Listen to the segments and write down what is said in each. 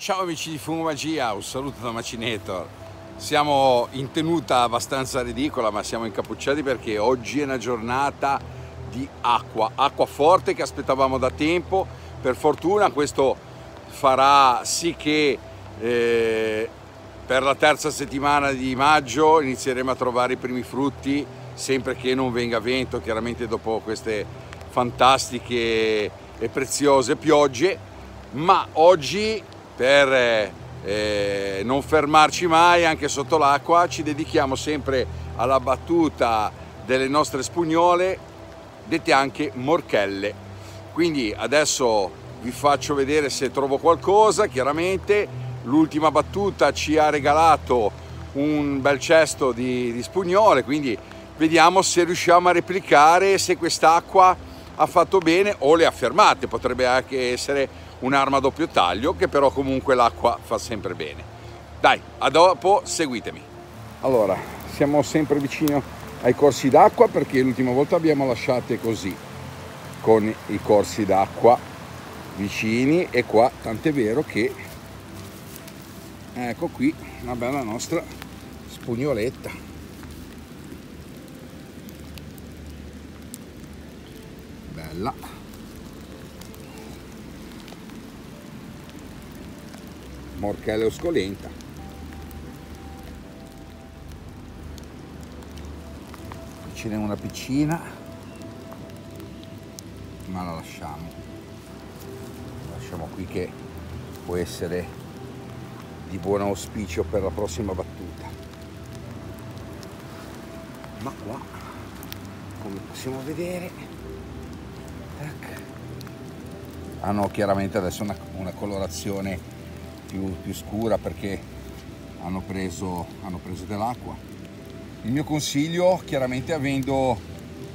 Ciao amici di Fumomagia, un saluto da Macinator. Siamo in tenuta abbastanza ridicola, ma siamo incappucciati perché oggi è una giornata di acqua forte che aspettavamo da tempo. Per fortuna questo farà sì che per la terza settimana di maggio inizieremo a trovare i primi frutti, sempre che non venga vento, chiaramente dopo queste fantastiche e preziose piogge. Ma oggi, per non fermarci mai anche sotto l'acqua, ci dedichiamo sempre alla battuta delle nostre spugnole, dette anche morchelle. Quindi adesso vi faccio vedere se trovo qualcosa. Chiaramente l'ultima battuta ci ha regalato un bel cesto di spugnole, quindi vediamo se riusciamo a replicare, se quest'acqua ha fatto bene o le ha fermate. Potrebbe anche essere un'arma a doppio taglio, che però comunque l'acqua fa sempre bene. Dai, a dopo, seguitemi. Allora, siamo sempre vicino ai corsi d'acqua perché l'ultima volta abbiamo lasciate così, con i corsi d'acqua vicini, e qua tant'è vero che ecco qui una bella nostra spugnoletta. Bella. Morchella oscolenta. Ce n'è una piccina, ma la lasciamo qui, che può essere di buon auspicio per la prossima battuta. Ma qua, come possiamo vedere, hanno chiaramente adesso una colorazione più scura perché hanno preso dell'acqua. Il mio consiglio, chiaramente, avendo,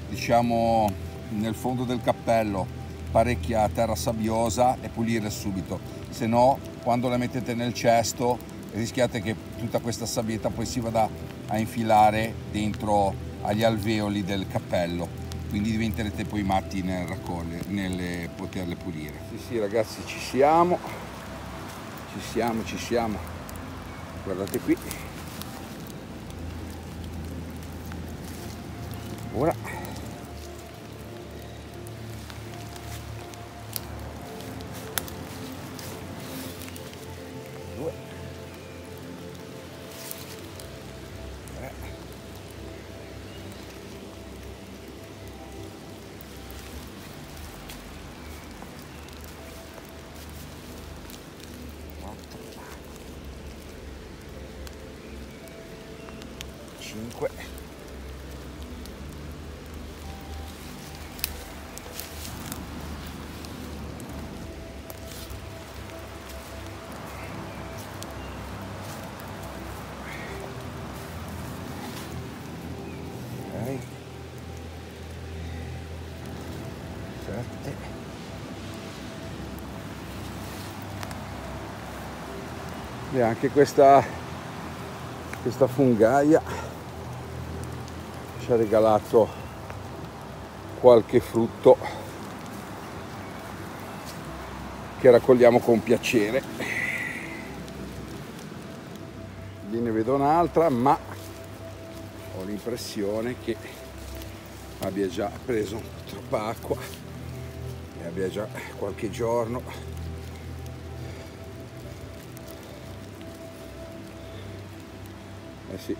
diciamo, nel fondo del cappello parecchia terra sabbiosa, è pulire subito, se no quando le mettete nel cesto rischiate che tutta questa sabbietta poi si vada a infilare dentro agli alveoli del cappello, quindi diventerete poi matti nel poterle pulire. Sì ragazzi, ci siamo, guardate qui. Ora due, tre, quattro, 5, 7, e anche questa fungaia ci ha regalato qualche frutto che raccogliamo con piacere. Lì ne vedo un'altra, ma ho l'impressione che abbia già preso troppa acqua e abbia già qualche giorno. Eh sì,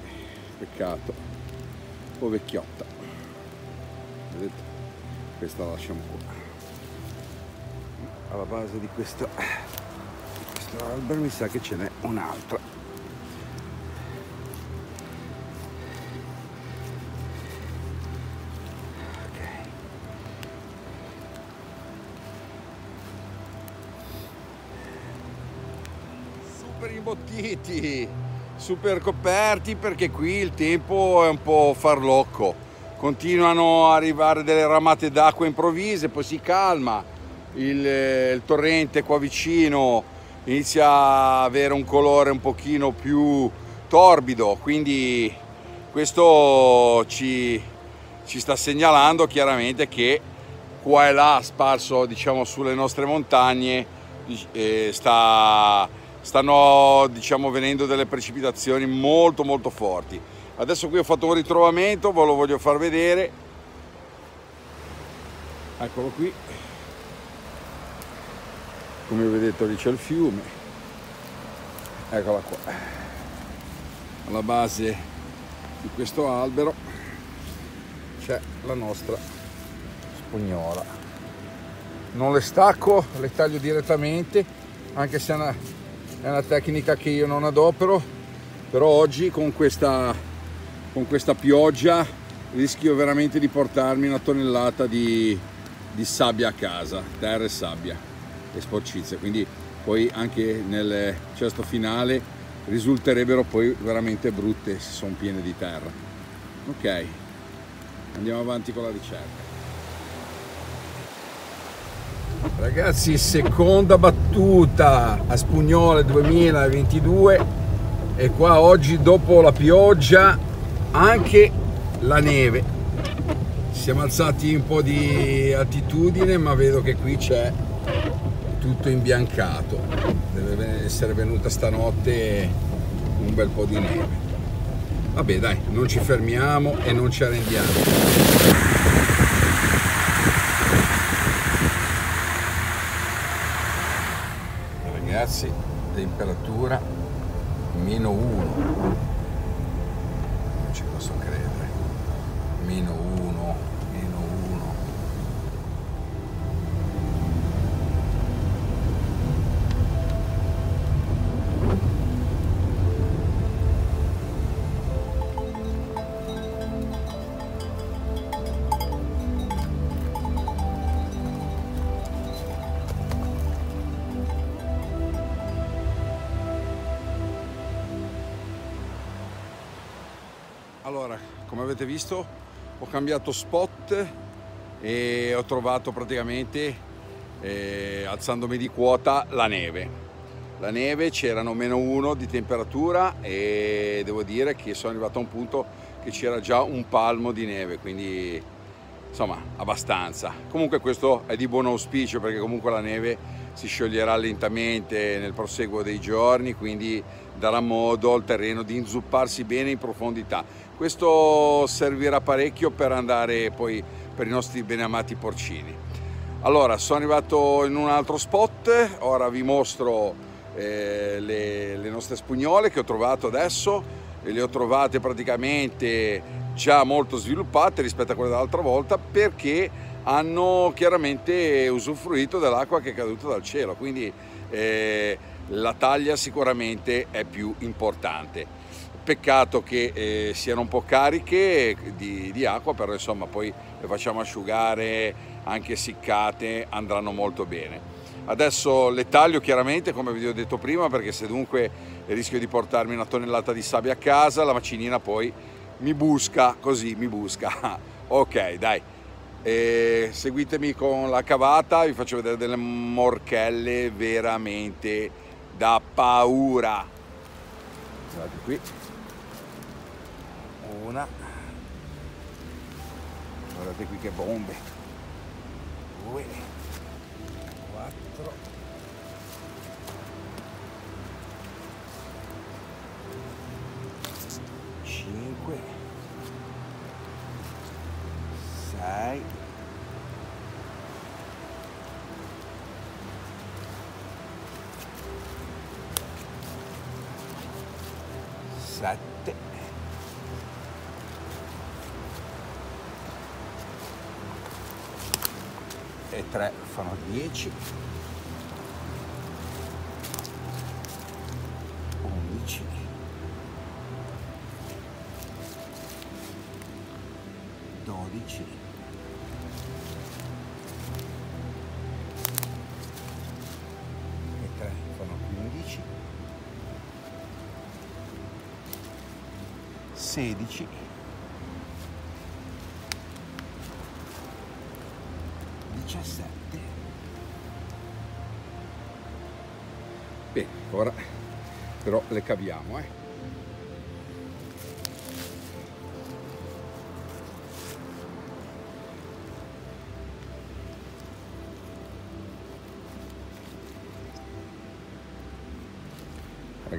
peccato, un po' vecchiotta. Vedete? Questa la lasciamo qua. Alla base di questo albero mi sa che ce n'è un'altra. Super imbottiti, super coperti, perché qui il tempo è un po' farlocco. Continuano a arrivare delle ramate d'acqua improvvise, poi si calma, il torrente qua vicino inizia a avere un colore un pochino più torbido, quindi questo ci sta segnalando chiaramente che qua e là, sparso diciamo sulle nostre montagne, sta stanno diciamo venendo delle precipitazioni molto forti. Adesso qui ho fatto un ritrovamento, ve lo voglio far vedere, eccolo qui, come vedete lì c'è il fiume, eccola qua, alla base di questo albero c'è la nostra spugnola. Non le stacco, le taglio direttamente, anche se è una tecnica che io non adopero, però oggi con questa pioggia rischio veramente di portarmi una tonnellata di sabbia a casa, terra e sabbia e sporcizia, quindi poi anche nel cesto finale risulterebbero poi veramente brutte se sono piene di terra. Ok, andiamo avanti con la ricerca. Ragazzi, seconda battuta a Spugnole 2022 e qua oggi dopo la pioggia anche la neve. Siamo alzati un po' di altitudine, ma vedo che qui c'è tutto imbiancato. Deve essere venuta stanotte un bel po' di neve. Vabbè dai, non ci fermiamo e non ci arrendiamo. Ragazzi, temperatura -1, non ci posso credere, -1. Allora, come avete visto, ho cambiato spot e ho trovato praticamente, alzandomi di quota, la neve. La neve, c'erano -1 di temperatura e devo dire che sono arrivato a un punto che c'era già un palmo di neve, quindi insomma abbastanza. Comunque questo è di buon auspicio perché comunque la neve si scioglierà lentamente nel proseguo dei giorni, quindi darà modo al terreno di inzupparsi bene in profondità. Questo servirà parecchio per andare poi per i nostri beneamati porcini. Allora, sono arrivato in un altro spot, ora vi mostro le nostre spugnole che ho trovato adesso, e le ho trovate praticamente già molto sviluppate rispetto a quelle dell'altra volta, perché hanno chiaramente usufruito dell'acqua che è caduta dal cielo, quindi la taglia sicuramente è più importante. Peccato che siano un po' cariche di acqua, però insomma poi le facciamo asciugare, anche essiccate, andranno molto bene. Adesso le taglio chiaramente, come vi ho detto prima, perché se dunque rischio di portarmi una tonnellata di sabbia a casa, la macinina poi mi busca, così mi busca. Ok, dai. Seguitemi con la cavata, vi faccio vedere delle morchelle veramente da paura. Guardate qui, una, guardate qui che bombe, 2, 4, 5, 6, 7, 3 fanno 10, 11, 12, 3 fanno 15, 16, 17. Bene, ora però le caviamo,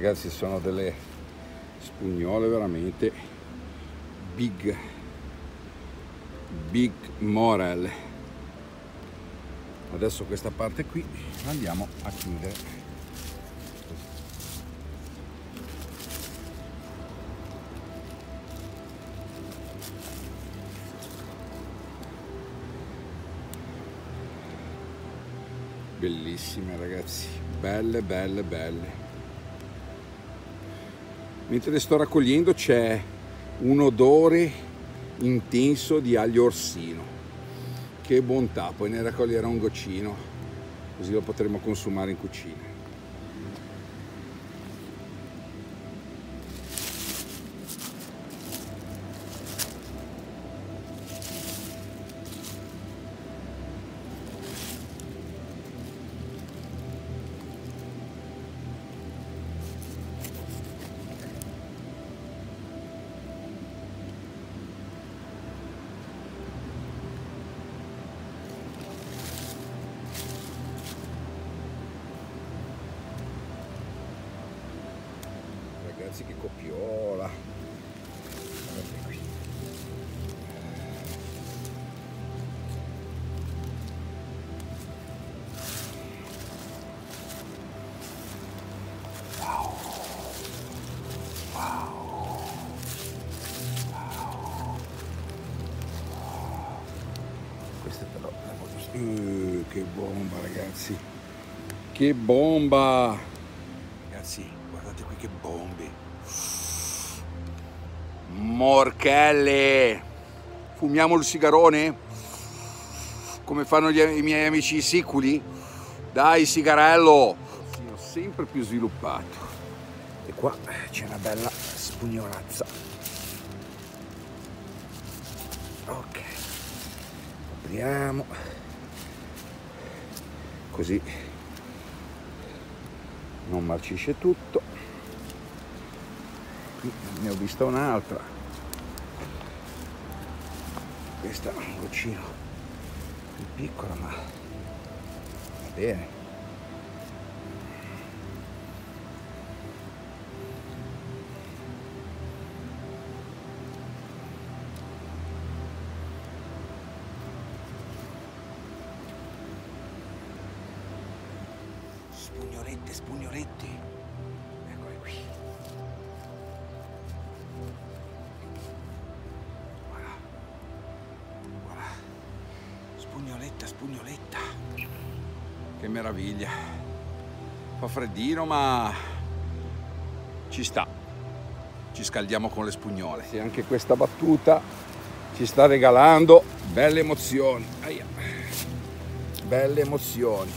ragazzi, sono delle spugnole veramente big Morel. Adesso questa parte qui andiamo a chiudere. Bellissime ragazzi, belle. Mentre le sto raccogliendo c'è un odore intenso di aglio orsino, che bontà. Poi ne raccoglierò un goccino, così lo potremo consumare in cucina. Ragazzi, che coppiola, guardate qui. Questa però la voglio... che bomba ragazzi, che bomba ragazzi, guardate qui che bombe, morchelle. Fumiamo il sigarone come fanno i miei amici siculi, dai, sigarello, sono sempre più sviluppato. E qua c'è una bella spugnolazza. Ok, apriamo così non marcisce tutto. Qui ne ho vista un'altra, questa un goccino più piccola, ma va bene. Spugnolette, eccole qui. Voilà. Spugnoletta. Che meraviglia. Fa freddino, ma ci sta. Ci scaldiamo con le spugnole. Sì, anche questa battuta ci sta regalando belle emozioni. Aia. Belle emozioni.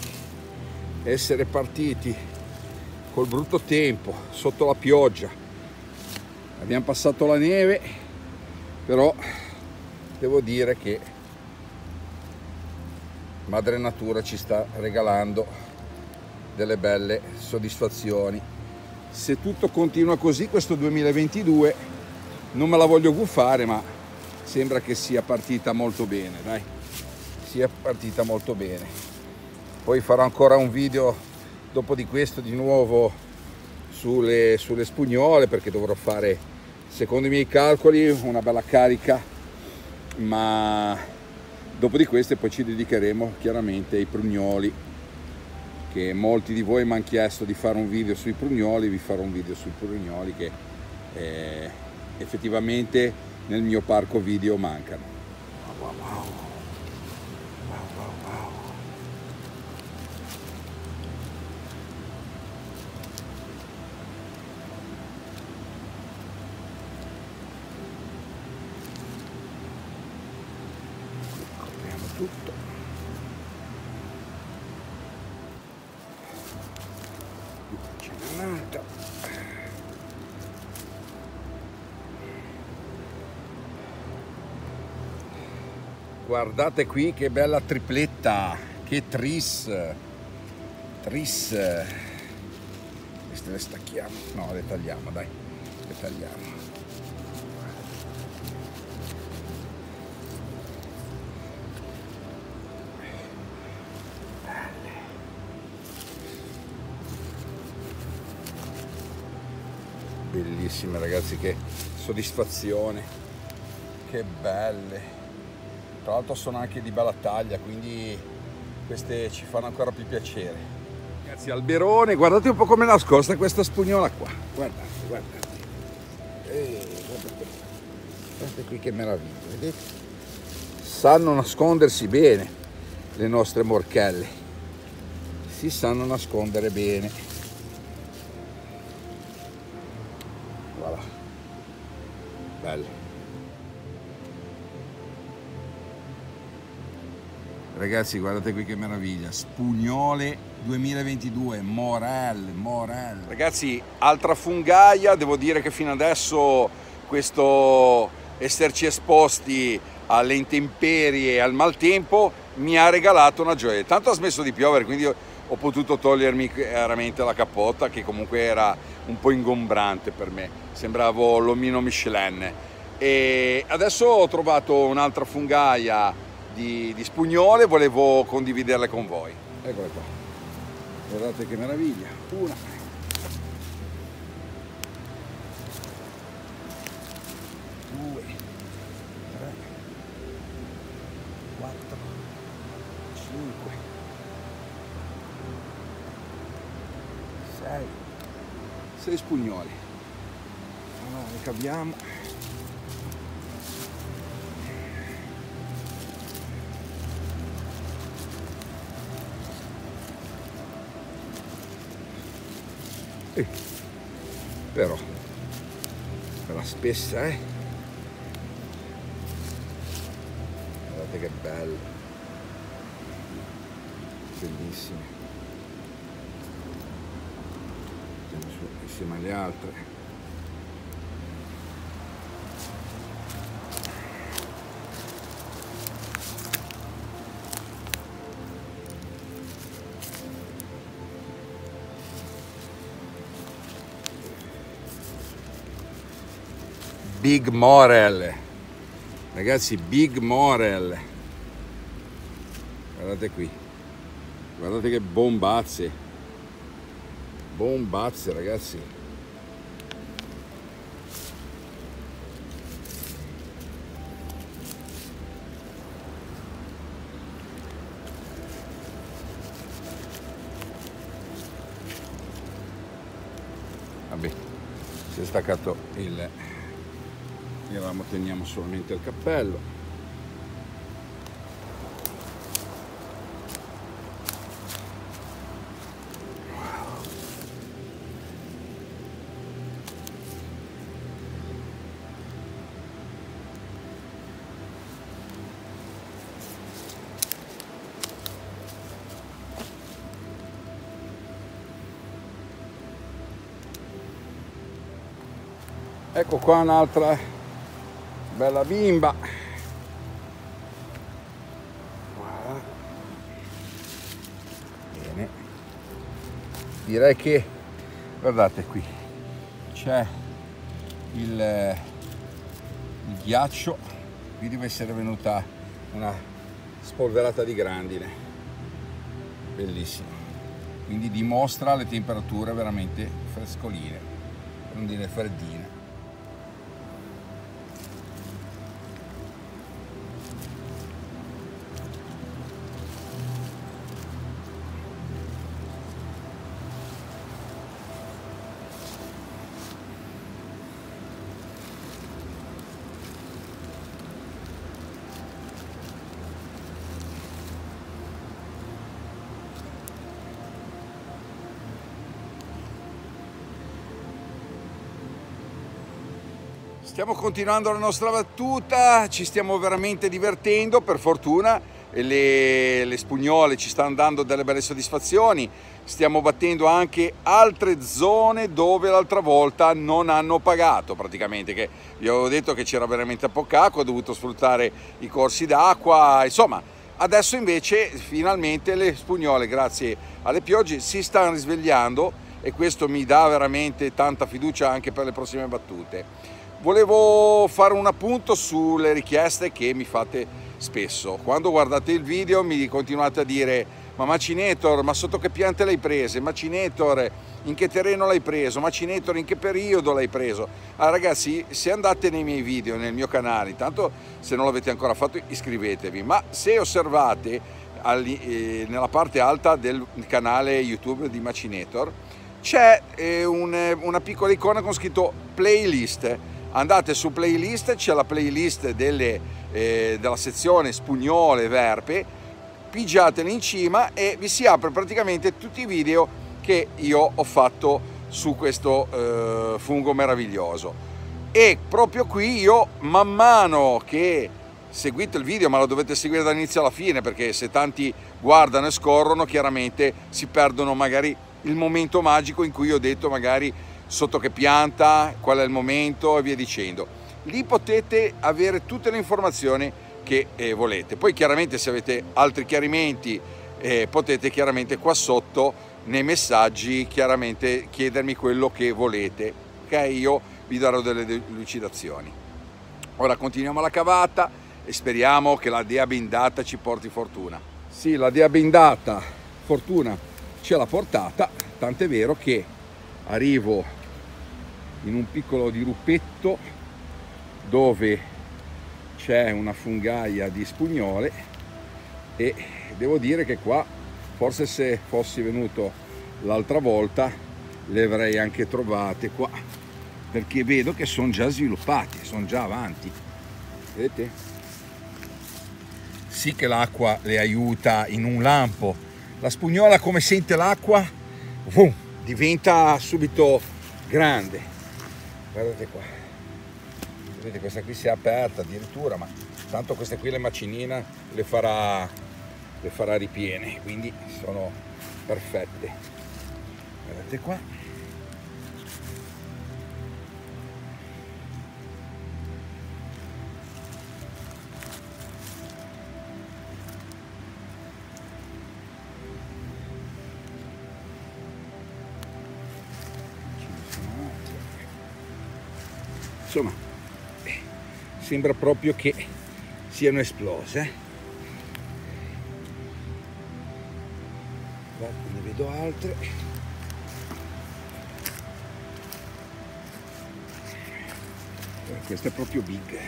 Essere partiti col brutto tempo, sotto la pioggia, abbiamo passato la neve, però devo dire che Madre Natura ci sta regalando delle belle soddisfazioni. Se tutto continua così, questo 2022 non me la voglio gufare, ma sembra che sia partita molto bene, dai, sia partita molto bene. Poi farò ancora un video dopo di questo di nuovo sulle spugnole, perché dovrò fare, secondo i miei calcoli, una bella carica, ma dopo di queste poi ci dedicheremo chiaramente ai prugnoli, che molti di voi mi hanno chiesto di fare un video sui prugnoli. Vi farò un video sui prugnoli che effettivamente nel mio parco video mancano. Tutto. C'è un'altra. Guardate qui che bella tripletta, che tris. Queste le stacchiamo, no, le tagliamo, dai, le tagliamo. bellissime ragazzi, che soddisfazione, che belle. Tra l'altro sono anche di bella taglia, quindi queste ci fanno ancora più piacere. Ragazzi, alberone, guardate un po' come è nascosta questa spugnola qua, guardate, guardate. Guardate qui che meraviglia, vedete? Sanno nascondersi bene le nostre morchelle, si sanno nascondere bene. Voilà, belle. Ragazzi, guardate qui che meraviglia, Spugnole 2022, Morel. Ragazzi, altra fungaia, devo dire che fino adesso questo esserci esposti alle intemperie e al maltempo mi ha regalato una gioia. Tanto ha smesso di piovere, quindi ho potuto togliermi chiaramente la cappotta, che comunque era un po' ingombrante per me, sembravo l'omino Michelin. E adesso ho trovato un'altra fungaia di spugnole, volevo condividerle con voi. Eccole qua, guardate che meraviglia, una, due, tre, quattro, cinque, sei spugnole. Allora le caviamo. Però bella spessa, guardate che bello, bellissime, mettiamo su insieme alle altre. Big Morel, ragazzi, Big Morel, guardate qui, guardate che bombazze, ragazzi. Vabbè, si è staccato il... teniamo solamente il cappello. Ecco qua un'altra bella bimba. Voilà. Bene, direi che, guardate qui, c'è il ghiaccio, qui deve essere venuta una spolverata di grandine, bellissimo, quindi dimostra le temperature veramente frescoline, per non dire freddine. Stiamo continuando la nostra battuta, ci stiamo veramente divertendo, per fortuna le spugnole ci stanno dando delle belle soddisfazioni, stiamo battendo anche altre zone dove l'altra volta non hanno pagato praticamente, che vi avevo detto che c'era veramente poca acqua, ho dovuto sfruttare i corsi d'acqua, insomma adesso invece finalmente le spugnole, grazie alle piogge, si stanno risvegliando e questo mi dà veramente tanta fiducia anche per le prossime battute. Volevo fare un appunto sulle richieste che mi fate spesso. Quando guardate il video mi continuate a dire ma Macinator, ma sotto che piante l'hai prese? Macinator, in che terreno l'hai preso? Macinator, in che periodo l'hai preso? Allora, ragazzi, se andate nei miei video, nel mio canale, intanto se non l'avete ancora fatto iscrivetevi, ma se osservate nella parte alta del canale YouTube di Macinator c'è una piccola icona con scritto playlist. Andate su playlist, c'è la playlist della sezione spugnole, verpe, pigiatele in cima e vi si apre praticamente tutti i video che io ho fatto su questo fungo meraviglioso. E proprio qui io, man mano che seguite il video, ma lo dovete seguire dall'inizio alla fine, perché se tanti guardano e scorrono chiaramente si perdono magari il momento magico in cui io ho detto magari sotto che pianta, qual è il momento e via dicendo. Lì potete avere tutte le informazioni che volete. Poi chiaramente se avete altri chiarimenti potete chiaramente qua sotto nei messaggi chiaramente chiedermi quello che volete, ok? Io vi darò delle delucidazioni. Ora continuiamo la cavata e speriamo che la dea bendata ci porti fortuna. Sì, la dea bendata fortuna ce l'ha portata, tant'è vero che arrivo in un piccolo diruppetto dove c'è una fungaia di spugnole e devo dire che qua forse se fossi venuto l'altra volta le avrei anche trovate qua, perché vedo che sono già sviluppati, sono già avanti, vedete? Sì che l'acqua le aiuta in un lampo, la spugnola come sente l'acqua diventa subito grande, guardate qua, vedete questa qui si è aperta addirittura, ma tanto queste qui le macinina le farà ripiene, quindi sono perfette, guardate qua. Insomma, sembra proprio che siano esplose. Guarda, ne vedo altre. Questa è proprio big.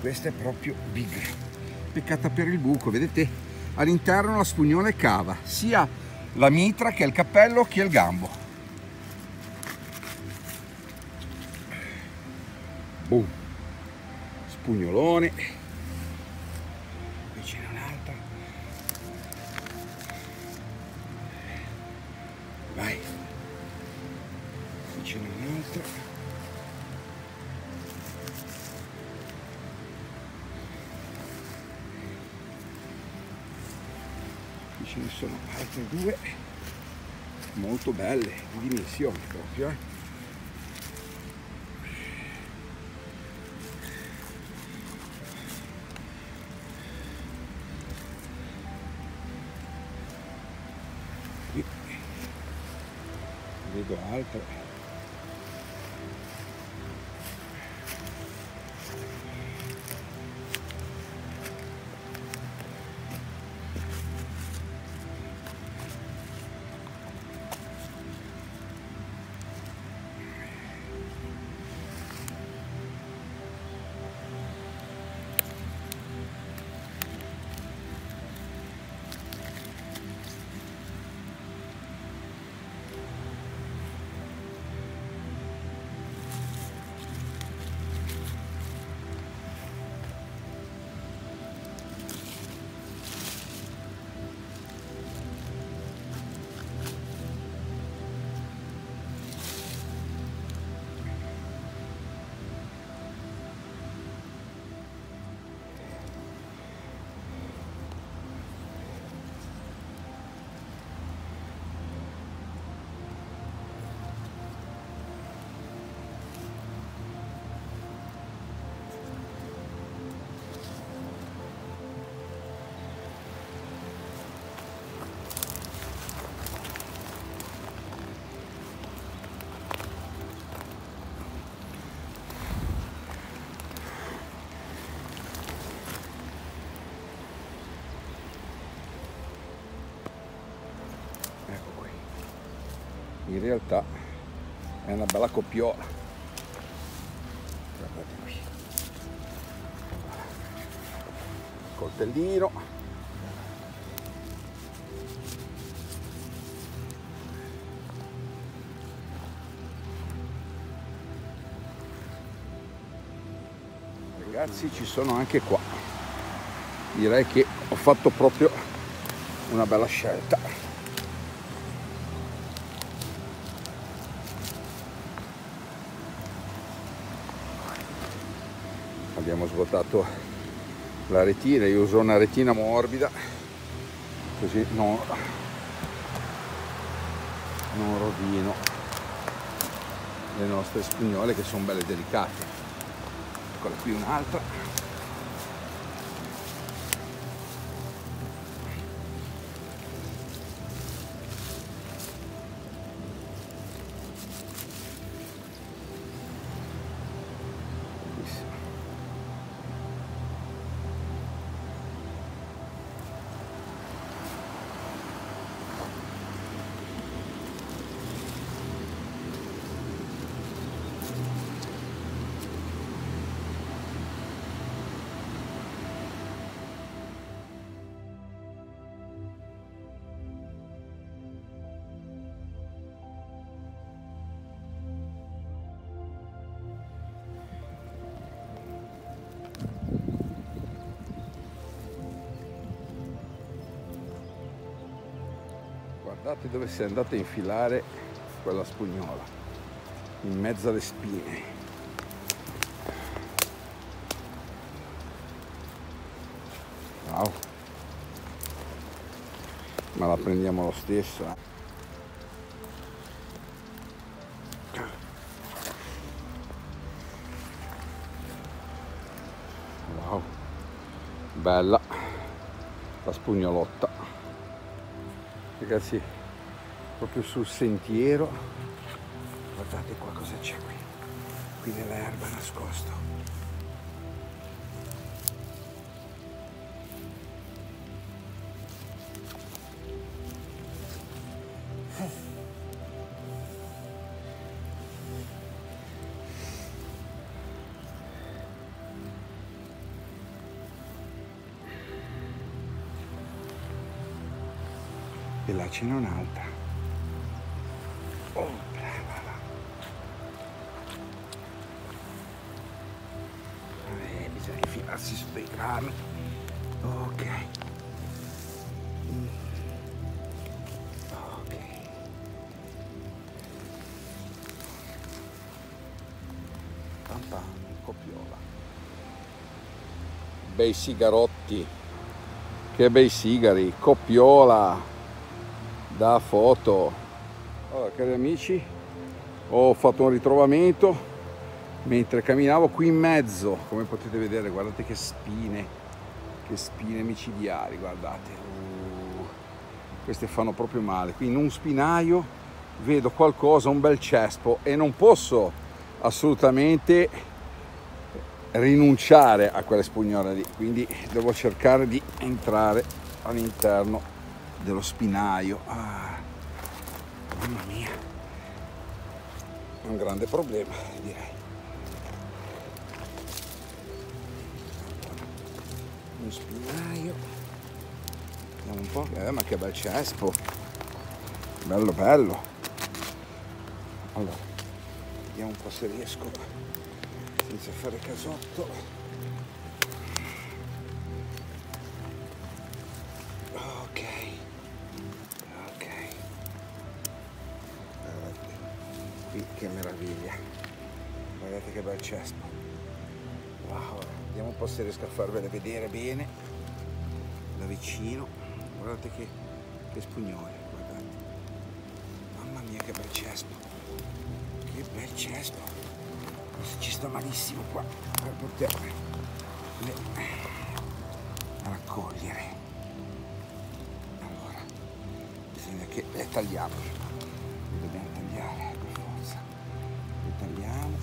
Questa è proprio big. Peccata per il buco, vedete? All'interno la spugnola cava sia la mitra che il cappello che il gambo. Boom. Spugnolone, qui c'è un'altra, vai, qui c'è un'altra, qui ce ne sono altre due molto belle, di dimensioni proprio, vedo altre. in realtà è una bella coppiola. Guardate qui, coltellino, ragazzi, ci sono anche qua. Direi che ho fatto proprio una bella scelta. Abbiamo svuotato la retina, io uso una retina morbida, così non rovino le nostre spugnole, che sono belle delicate. Eccola qui un'altra. Guardate dove si è andata a infilare quella spugnola, in mezzo alle spine. Wow. Ma la prendiamo lo stesso, eh. Wow, bella la spugnolotta, ragazzi, proprio sul sentiero. Guardate qua cosa c'è qui nell'erba nascosto. E là ce n'è un'altra. Oh, brava. Bisogna infilarsi su dei rami. Ok. Ok. Pam pam, coppiola. Bei sigarotti. Che bei sigari, coppiola da foto. Allora, cari amici, ho fatto un ritrovamento mentre camminavo qui in mezzo. Come potete vedere, guardate che spine micidiali, guardate. Queste fanno proprio male. Qui in un spinaio vedo qualcosa, un bel cespo, e non posso assolutamente rinunciare a quelle spugnole lì, quindi devo cercare di entrare all'interno dello spinaio. Mamma mia, è un grande problema, direi. Un spinaio, vediamo un po', ma che bel cespo, bello bello. Allora, vediamo un po' se riesco senza fare casotto. Che meraviglia, guardate che bel cespo. Wow, vediamo un po' se riesco a farvele vedere bene da vicino. Guardate che spugnoli, guardate. Mamma mia che bel cespo, che bel cespo. Ci sta malissimo qua per poterle raccogliere. Allora bisogna che le tagliamo, le dobbiamo tagliare. Tagliamo.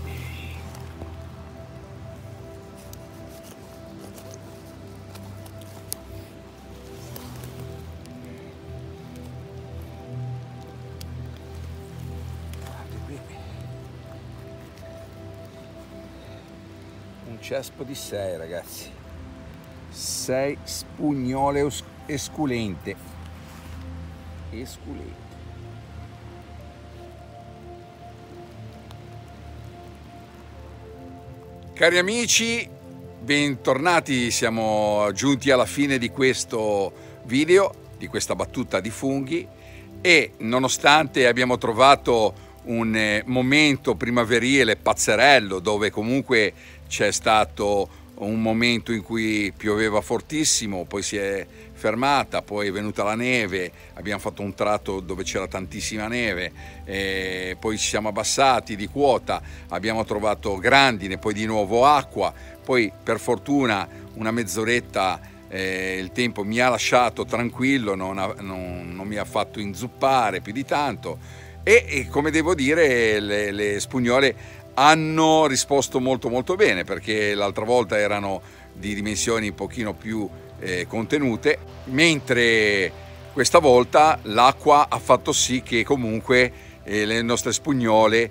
cespo di 6, ragazzi, 6 spugnole esculente. Cari amici, bentornati, siamo giunti alla fine di questo video, di questa battuta di funghi, e nonostante abbiamo trovato un momento primaverile pazzerello, dove comunque c'è stato un momento in cui pioveva fortissimo, poi si è fermata, poi è venuta la neve, abbiamo fatto un tratto dove c'era tantissima neve, poi ci siamo abbassati di quota, abbiamo trovato grandine, poi di nuovo acqua, poi per fortuna una mezz'oretta il tempo mi ha lasciato tranquillo, non mi ha fatto inzuppare più di tanto, e come devo dire le spugnole hanno risposto molto bene, perché l'altra volta erano di dimensioni un pochino più contenute, mentre questa volta l'acqua ha fatto sì che comunque le nostre spugnole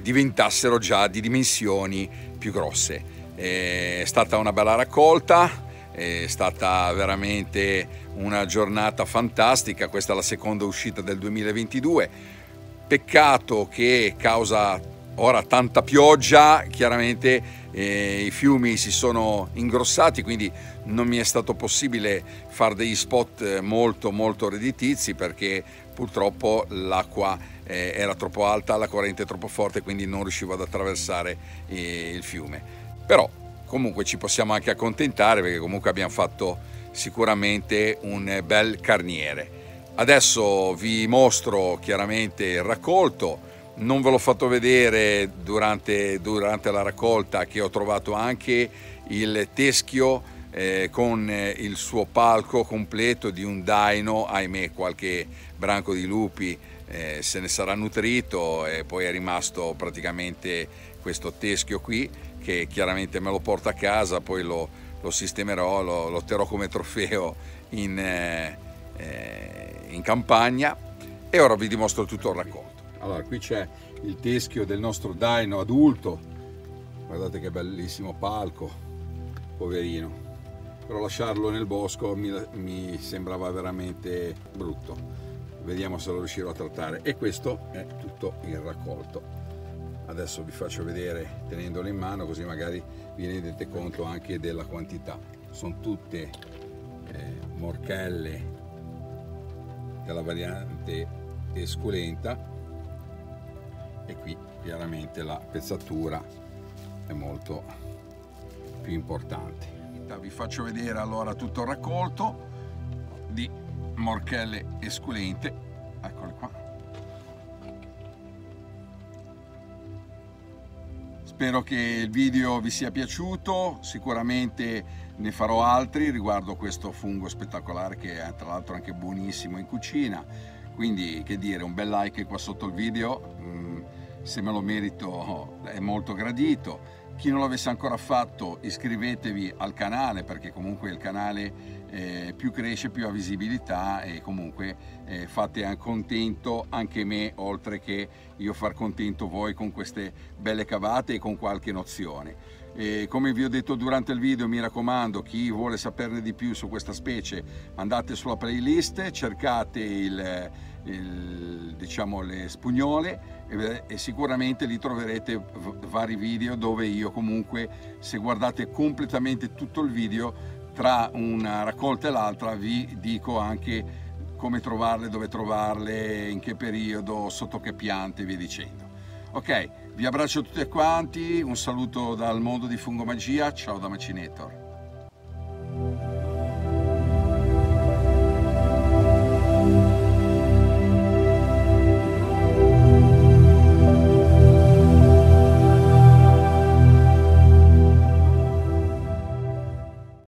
diventassero già di dimensioni più grosse. È stata una bella raccolta, è stata veramente una giornata fantastica. Questa è la seconda uscita del 2022. Peccato che causa ora tanta pioggia, chiaramente i fiumi si sono ingrossati, quindi non mi è stato possibile fare degli spot molto redditizi, perché purtroppo l'acqua era troppo alta, la corrente troppo forte, quindi non riuscivo ad attraversare il fiume. Però comunque ci possiamo anche accontentare, perché comunque abbiamo fatto sicuramente un bel carniere. Adesso vi mostro chiaramente il raccolto. Non ve l'ho fatto vedere durante la raccolta, che ho trovato anche il teschio con il suo palco completo di un daino. Ahimè, qualche branco di lupi se ne sarà nutrito, e poi è rimasto praticamente questo teschio qui, che chiaramente me lo porto a casa, poi lo sistemerò, lo terrò come trofeo in campagna. E ora vi dimostro tutto il raccolto. Allora, qui c'è il teschio del nostro daino adulto, guardate che bellissimo palco, poverino, però lasciarlo nel bosco mi sembrava veramente brutto. Vediamo se lo riuscirò a trattare. E questo è tutto il raccolto. Adesso vi faccio vedere tenendolo in mano, così magari vi rendete conto anche della quantità. Sono tutte morchelle della variante esculenta, e qui chiaramente la pezzatura è molto più importante. Vi faccio vedere allora tutto il raccolto di morchelle esculente, eccole qua. Spero che il video vi sia piaciuto, sicuramente ne farò altri riguardo questo fungo spettacolare, che è tra l'altro anche buonissimo in cucina. Quindi, che dire, un bel like qua sotto il video, se me lo merito è molto gradito. Chi non l'avesse ancora fatto, iscrivetevi al canale, perché comunque il canale più cresce più ha visibilità, e comunque fate contento anche me, oltre che io far contento voi con queste belle cavate e con qualche nozione. Come vi ho detto durante il video, mi raccomando, chi vuole saperne di più su questa specie, andate sulla playlist, cercate diciamo le spugnole, e sicuramente lì troverete vari video dove io comunque, se guardate completamente tutto il video, tra una raccolta e l'altra vi dico anche come trovarle, dove trovarle, in che periodo, sotto che piante e via dicendo. Ok, vi abbraccio tutti quanti, un saluto dal mondo di Fungomagia, ciao da Macinator.